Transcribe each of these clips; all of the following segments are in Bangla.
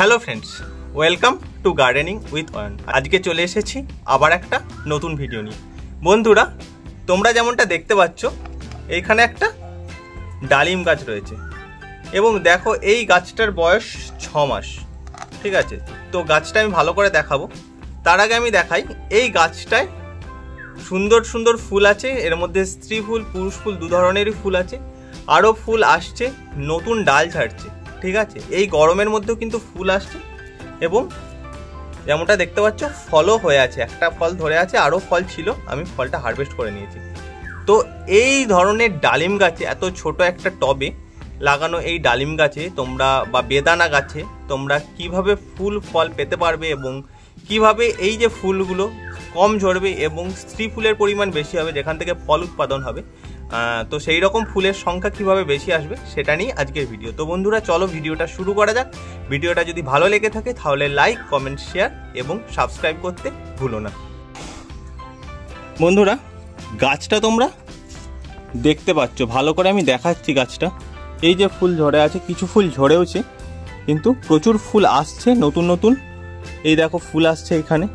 Hello friends, welcome to gardening with Ayan. আজকে চলে এসেছি আবার একটা নতুন ভিডিও নিয়ে। বন্ধুরা, তোমরা যেমনটা দেখতে পাচ্ছ, এইখানে একটা ডালিম গাছ রয়েছে এবং দেখো এই গাছটার বয়স 6 মাস। ঠিক আছে, তো গাছটা আমি ভালো করে দেখাবো। তার আগে আমি দেখাই, এই গাছটায় সুন্দর সুন্দর ফুল আছে। এর মধ্যে স্ত্রী ফুল, পুরুষ ফুল, দু ধরনেরই ফুল আছে। আরও ফুল আসছে, নতুন ডাল ছাড়ছে। ঠিক আছে, এই গরমের মধ্যেও কিন্তু ফুল আসছে এবং যেমনটা দেখতে পাচ্ছ ফলও হয়ে আছে। একটা ফল ধরে আছে, আরও ফল ছিল, আমি ফলটা হারভেস্ট করে নিয়েছি। তো এই ধরনের ডালিম গাছে, এত ছোট একটা টবে লাগানো এই ডালিম গাছে তোমরা বা বেদানা গাছে তোমরা কিভাবে ফুল ফল পেতে পারবে এবং কিভাবে এই যে ফুলগুলো কম ঝরবে এবং স্ত্রী ফুলের পরিমাণ বেশি হবে, যেখান থেকে ফল উৎপাদন হবে, তো সেই রকম ফুলের সংখ্যা কিভাবে বেশি আসবে সেটা নিয়ে আজকের ভিডিও। তো বন্ধুরা, চলো ভিডিওটা শুরু করা যাক। ভিডিওটা যদি ভালো লেগে থাকে তাহলে লাইক, কমেন্ট, শেয়ার এবং সাবস্ক্রাইব করতে ভুলো না। বন্ধুরা, গাছটা তোমরা দেখতে পাচ্ছ, ভালো করে আমি দেখাচ্ছি গাছটা। এই যে ফুল ঝরে আছে, কিছু ফুল ঝরেওছে, কিন্তু প্রচুর ফুল আসছে নতুন নতুন। এই দেখো ফুল আসছে, এখানে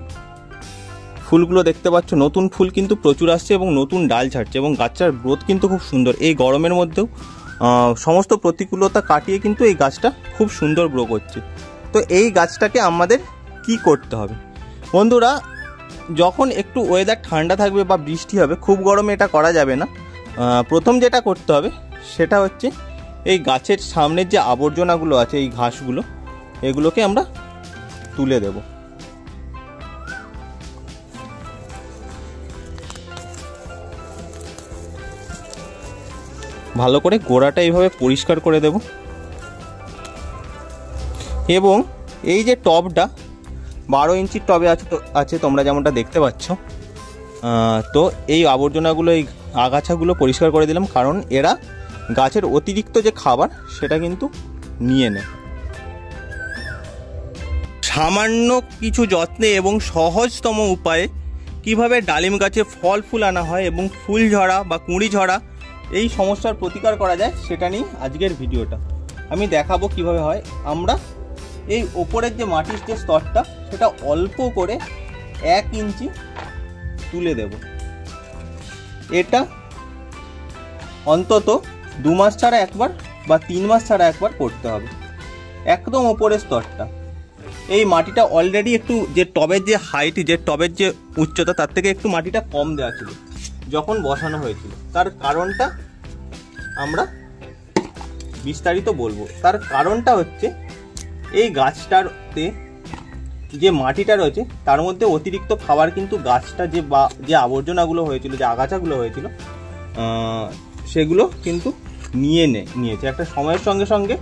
ফুলগুলো দেখতে পাচ্ছ, নতুন ফুল কিন্তু প্রচুর আসছে এবং নতুন ডাল ছাড়ছে এবং গাছটার গ্রোথ কিন্তু খুব সুন্দর। এই গরমের মধ্যেও সমস্ত প্রতিকূলতা কাটিয়ে কিন্তু এই গাছটা খুব সুন্দর গ্রো করছে। তো এই গাছটাকে আমাদের কি করতে হবে বন্ধুরা? যখন একটু ওয়েদার ঠান্ডা থাকবে বা বৃষ্টি হবে, খুব গরমে এটা করা যাবে না। প্রথম যেটা করতে হবে সেটা হচ্ছে এই গাছের সামনের যে আবর্জনাগুলো আছে, এই ঘাসগুলো, এগুলোকে আমরা তুলে দেব। ভালো করে গোড়াটা এইভাবে পরিষ্কার করে দেব এবং এই যে টবটা 12 ইঞ্চির টবে আছে তোমরা যেমনটা দেখতে পাচ্ছ। তো এই আবর্জনাগুলো, এই আগাছাগুলো পরিষ্কার করে দিলাম, কারণ এরা গাছের অতিরিক্ত যে খাবার সেটা কিন্তু নিয়ে নেয়। সামান্য কিছু যত্নে এবং সহজতম উপায়ে কিভাবে ডালিম গাছে ফল ফুল আনা হয় এবং ফুল ঝরা বা কুঁড়ি ঝরা এই সমস্যার প্রতিকার করা যায়, সেটা নিয়ে আজকের ভিডিওটা আমি দেখাবো কিভাবে হয়। আমরা এই ওপরের যে মাটির যে স্তরটা, সেটা অল্প করে 1 ইঞ্চি তুলে দেব। এটা অন্তত 2 মাস ছাড়া একবার বা 3 মাস ছাড়া একবার করতে হবে। একদম ওপরের স্তরটা, এই মাটিটা অলরেডি একটু, যে টবের যে হাইট, যে টবের যে উচ্চতা, তার থেকে একটু মাটিটা কম দেওয়া ছিল যখন বসানো হয়েছিল। তার কারণটা আমরা বিস্তারিত বলবো। তার কারণটা হচ্ছে এই গাছটাতে যে মাটিটা রয়েছে তার মধ্যে অতিরিক্ত খাবার কিন্তু গাছটা যে আবর্জনাগুলো হয়েছিল, যে আগাছাগুলো হয়েছিল, সেগুলো কিন্তু নিয়েছে। একটা সময়ের সঙ্গে সঙ্গে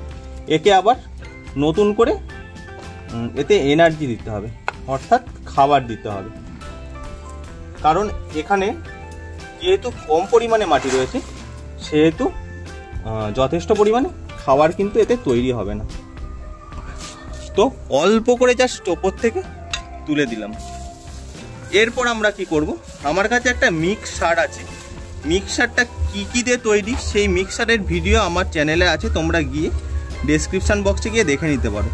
একে আবার নতুন করে এতে এনার্জি দিতে হবে, অর্থাৎ খাবার দিতে হবে। কারণ এখানে যেহেতু কম পরিমাণে মাটি রয়েছে, সেহেতু যথেষ্ট পরিমাণে খাবার কিন্তু এতে তৈরি হবে না। তো অল্প করে জাস্ট ওপর থেকে তুলে দিলাম। এরপর আমরা কি করব, আমার কাছে একটা মিক্স সার আছে। মিক্সারটা কি দিয়ে তৈরি সেই মিক্সারের ভিডিও আমার চ্যানেলে আছে, তোমরা গিয়ে ডেসক্রিপশন বক্সে গিয়ে দেখে নিতে পারো।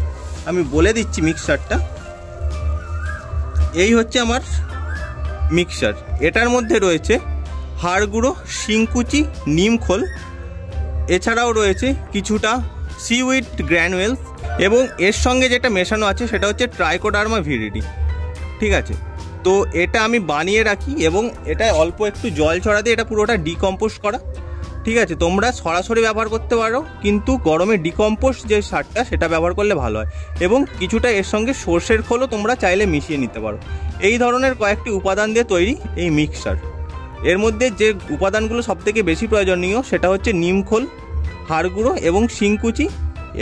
আমি বলে দিচ্ছি মিক্সারটা। এই হচ্ছে আমার মিক্সার। এটার মধ্যে রয়েছে হাড় গুঁড়ো, শিংকুচি, নিমখোল, এছাড়াও রয়েছে কিছুটা সিউইড গ্র্যানুয়েলস এবং এর সঙ্গে যেটা মেশানো আছে সেটা হচ্ছে ট্রাইকোডার্মা ভিরিডি। ঠিক আছে, তো এটা আমি বানিয়ে রাখি এবং এটা অল্প একটু জল ছড়া দিয়ে এটা পুরোটা ডিকম্পোস্ট করা। ঠিক আছে, তোমরা সরাসরি ব্যবহার করতে পারো, কিন্তু গরমে ডিকম্পোস্ট যে সারটা সেটা ব্যবহার করলে ভালো হয়। এবং কিছুটা এর সঙ্গে সর্ষের খোলও তোমরা চাইলে মিশিয়ে নিতে পারো। এই ধরনের কয়েকটি উপাদান দিয়ে তৈরি এই মিক্সচার। এর মধ্যে যে উপাদানগুলো সবথেকে বেশি প্রয়োজনীয় সেটা হচ্ছে নিমখোল, হাড় গুঁড়ো এবং শিংকুচি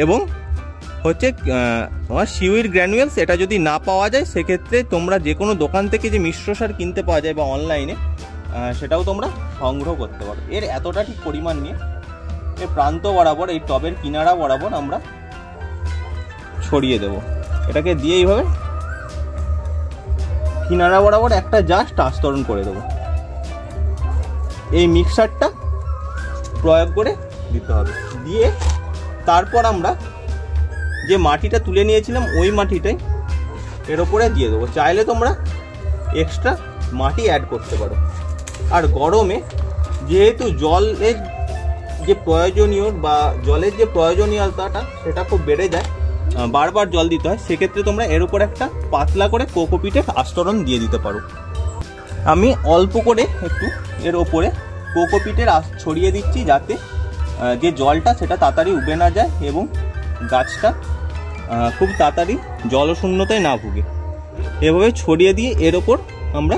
এবং হচ্ছে তোমার সিউইড গ্র্যানুয়েলস। এটা যদি না পাওয়া যায় সেক্ষেত্রে তোমরা যে কোনো দোকান থেকে যে মিশ্র সার কিনতে পাওয়া যায় বা অনলাইনে, সেটাও তোমরা সংগ্রহ করতে পারো। এর এতটা ঠিক পরিমাণ নিয়ে এর প্রান্ত বরাবর, এই টবের কিনারা বরাবর আমরা ছড়িয়ে দেব। এটাকে দিয়ে এইভাবে কিনারা বরাবর একটা জাস্ট আস্তরণ করে দেব। এই মিক্সারটা প্রয়োগ করে দিতে হবে। দিয়ে তারপর আমরা যে মাটিটা তুলে নিয়েছিলাম ওই মাটিটাই এর ওপরে দিয়ে দেবো। চাইলে তোমরা এক্সট্রা মাটি অ্যাড করতে পারো। আর গরমে যেহেতু জলের যে প্রয়োজনীয় বা জলের যে প্রয়োজনীয়তাটা সেটা খুব বেড়ে যায়, বারবার জল দিতে হয়, সেক্ষেত্রে তোমরা এর উপর একটা পাতলা করে কোকোপিটের আস্তরণ দিয়ে দিতে পারো। আমি অল্প করে একটু এর ওপরে কোকোপিটের ছড়িয়ে দিচ্ছি, যাতে যে জলটা সেটা তাড়াতাড়ি উবে না যায় এবং গাছটা খুব তাড়াতাড়ি জলশূন্যতায় না ভুগে। এভাবে ছড়িয়ে দিয়ে এর ওপর আমরা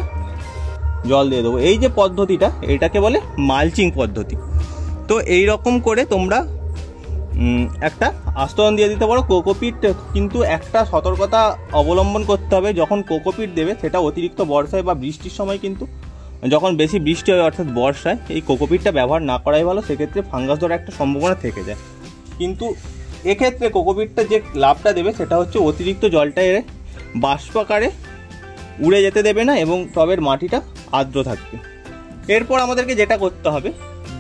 জল দিয়ে দেবো। এই যে পদ্ধতিটা, এটাকে বলে মালচিং পদ্ধতি। তো এই রকম করে তোমরা একটা আস্তরণ দিয়ে দিতে পারো। কোকোপিট কিন্তু একটা সতর্কতা অবলম্বন করতে হবে, যখন কোকোপিট দেবে সেটা অতিরিক্ত বর্ষায় বা বৃষ্টির সময়, কিন্তু যখন বেশি বৃষ্টি হয় অর্থাৎ বর্ষায় এই কোকোপিটটা ব্যবহার না করাই ভালো, সেক্ষেত্রে ফাঙ্গাস ধরার একটা সম্ভাবনা থেকে যায়। কিন্তু এক্ষেত্রে কোকোপিটটা যে লাভটা দেবে সেটা হচ্ছে অতিরিক্ত জলটা এর বাষ্পাকারে উড়ে যেতে দেবে না এবং টবের মাটিটা আর্দ্র থাকবে। এরপর আমাদেরকে যেটা করতে হবে,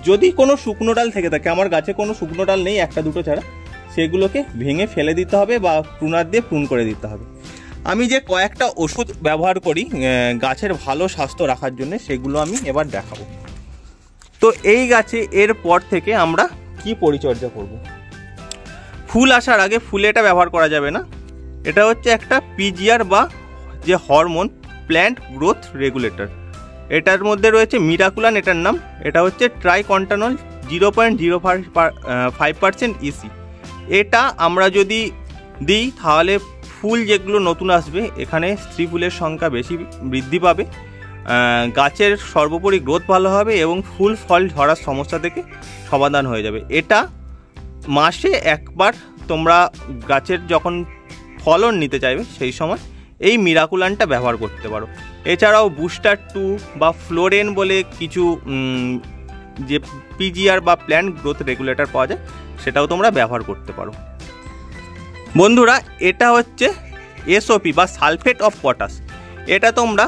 যদি কোনো শুকনো ডাল থেকে থাকে, আমার গাছে কোনো শুকনো ডাল নেই একটা দুটো ছাড়া, সেগুলোকে ভেঙে ফেলে দিতে হবে বা প্রুনার দিয়ে প্রুন করে দিতে হবে। আমি যে কয়েকটা ওষুধ ব্যবহার করি গাছের ভালো স্বাস্থ্য রাখার জন্য, সেগুলো আমি এবার দেখাবো। তো এই গাছে এরপর থেকে আমরা কি পরিচর্যা করব। ফুল আসার আগে ফুলে এটা ব্যবহার করা যাবে না। এটা হচ্ছে একটা পিজিআর বা যে হরমোন, প্ল্যান্ট গ্রোথ রেগুলেটর। এটার মধ্যে রয়েছে মিরাকুলান এটার নাম। এটা হচ্ছে ট্রাইকন্টানল 0.05% ইসি। এটা আমরা যদি দিই তাহলে ফুল যেগুলো নতুন আসবে এখানে স্ত্রী ফুলের সংখ্যা বেশি বৃদ্ধি পাবে, গাছের সর্বোপরি গ্রোথ ভালো হবে এবং ফুল ফল ঝরার সমস্যা থেকে সমাধান হয়ে যাবে। এটা মাসে একবার তোমরা গাছের যখন ফলন নিতে চাইবে সেই সময় এই মিরাকুলানটা ব্যবহার করতে পারো। এছাড়াও বুস্টার 2 বা ফ্লোরেন বলে কিছু যে পিজিআর বা প্ল্যান্ট গ্রোথ রেগুলেটর পাওয়া যায়, সেটাও তোমরা ব্যবহার করতে পারো। বন্ধুরা, এটা হচ্ছে এসওপি বা সালফেট অফ পটাশ। এটা তোমরা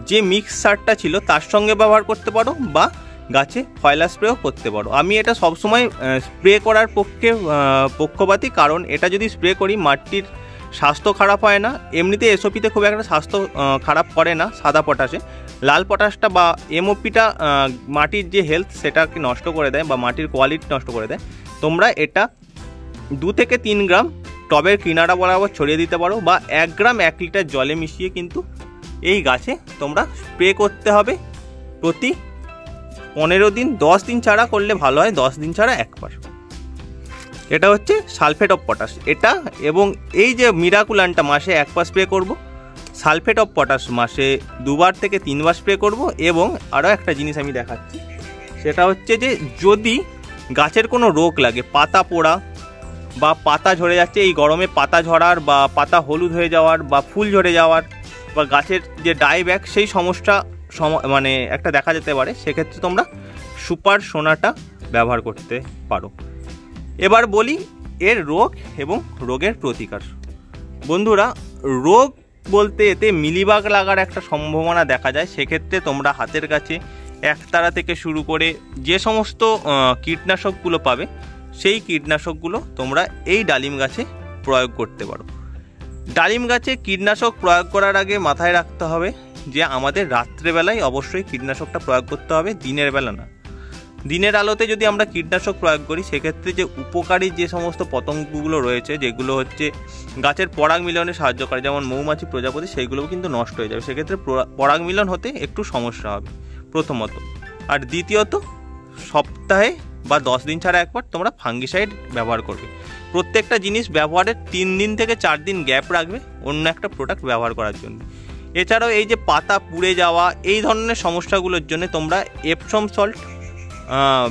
যে মিক্সারটা ছিল তার সঙ্গে ব্যবহার করতে পারো বা গাছে ফয়লা স্প্রেও করতে পারো। আমি এটা সবসময় স্প্রে করার পক্ষপাতী, কারণ এটা যদি স্প্রে করি মাটির স্বাস্থ্য খারাপ হয় না। এমনিতে এসওপিতে খুব একটা স্বাস্থ্য খারাপ করে না সাদা পটাশে। লাল পটাশটা বা এমওপিটা মাটির যে হেলথ সেটাকে নষ্ট করে দেয় বা মাটির কোয়ালিটি নষ্ট করে দেয়। তোমরা এটা 2 থেকে 3 গ্রাম টবের কিনারা বরাবর ছড়িয়ে দিতে পারো বা 1 গ্রাম 1 লিটার জলে মিশিয়ে কিন্তু এই গাছে তোমরা স্প্রে করতে হবে প্রতি 15 দিন। 10 দিন ছাড়া করলে ভালো হয়, 10 দিন ছাড়া একবার। এটা হচ্ছে সালফেট অফ পটাশ এটা। এবং এই যে মিরাকুলানটা মাসে একবার স্প্রে করব, সালফেট অফ পটাশ মাসে 2বার থেকে 3বার স্প্রে করব। এবং আরও একটা জিনিস আমি দেখাচ্ছি, সেটা হচ্ছে যে যদি গাছের কোনো রোগ লাগে, পাতা পোড়া বা পাতা ঝরে যাচ্ছে, এই গরমে পাতা ঝরার বা পাতা হলুদ হয়ে যাওয়ার বা ফুল ঝরে যাওয়ার বা গাছের যে ডাইব্যাক সেই সমস্যা মানে একটা দেখা যেতে পারে, সেক্ষেত্রে তোমরা সুপার সোনাটা ব্যবহার করতে পারো। এবার বলি এর রোগ এবং রোগের প্রতিকার। বন্ধুরা, রোগ বলতে এতে মিলিবাগ লাগার একটা সম্ভাবনা দেখা যায়। সেক্ষেত্রে তোমরা হাতের কাছে একতারা থেকে শুরু করে যে সমস্ত কীটনাশকগুলো পাবে, সেই কীটনাশকগুলো তোমরা এই ডালিম গাছে প্রয়োগ করতে পারো। ডালিম গাছে কীটনাশক প্রয়োগ করার আগে মাথায় রাখতে হবে যে আমাদের রাত্রেবেলায় অবশ্যই কীটনাশকটা প্রয়োগ করতে হবে, দিনের বেলা না। দিনের আলোতে যদি আমরা কীটনাশক প্রয়োগ করি, সেক্ষেত্রে যে উপকারী যে সমস্ত পতঙ্গগুলো রয়েছে, যেগুলো হচ্ছে গাছের পরাগ মিলনে সাহায্য করে, যেমন মৌমাছি, প্রজাপতি, সেইগুলোও কিন্তু নষ্ট হয়ে যাবে। সেক্ষেত্রে পরাগ মিলন হতে একটু সমস্যা হবে প্রথমত। আর দ্বিতীয়ত, সপ্তাহে বা 10 দিন ছাড়া একবার তোমরা ফাঙ্গিসাইড ব্যবহার করবে। প্রত্যেকটা জিনিস ব্যবহারের 3 দিন থেকে 4 দিন গ্যাপ রাখবে অন্য একটা প্রোডাক্ট ব্যবহার করার জন্য। এছাড়াও এই যে পাতা পুড়ে যাওয়া, এই ধরনের সমস্যাগুলোর জন্য তোমরা এপসম সল্ট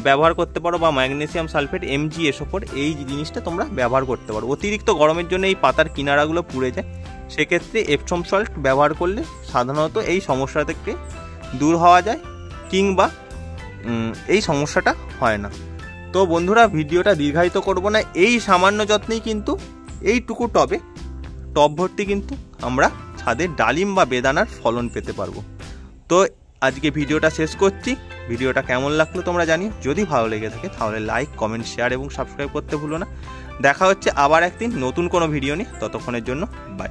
ব্যবহার করতে পারো বা ম্যাগনেসিয়াম সালফেট MgSO4, এই জিনিসটা তোমরা ব্যবহার করতে পারো। অতিরিক্ত গরমের জন্য এই পাতার কিনারাগুলো পুড়ে যায়, সেক্ষেত্রে এপসম সল্ট ব্যবহার করলে সাধারণত এই সমস্যা থেকে দূর হওয়া যায় কিংবা এই সমস্যাটা হয় না। তো বন্ধুরা, ভিডিওটা দীর্ঘায়িত করব না। এই সামান্য যত্নেই কিন্তু এইটুকু টব ভর্তি কিন্তু আমরা ছাদে ডালিম বা বেদানার ফলন পেতে পারবো। তো আজকে ভিডিওটা শেষ করছি। ভিডিওটা কেমন লাগলো তোমরা জানিও। যদি ভালো লেগে থাকে তাহলে লাইক, কমেন্ট, শেয়ার এবং সাবস্ক্রাইব করতে ভুলো না। দেখা হচ্ছে আবার একদিন নতুন কোনো ভিডিও নিয়ে, ততক্ষণের জন্য বাই।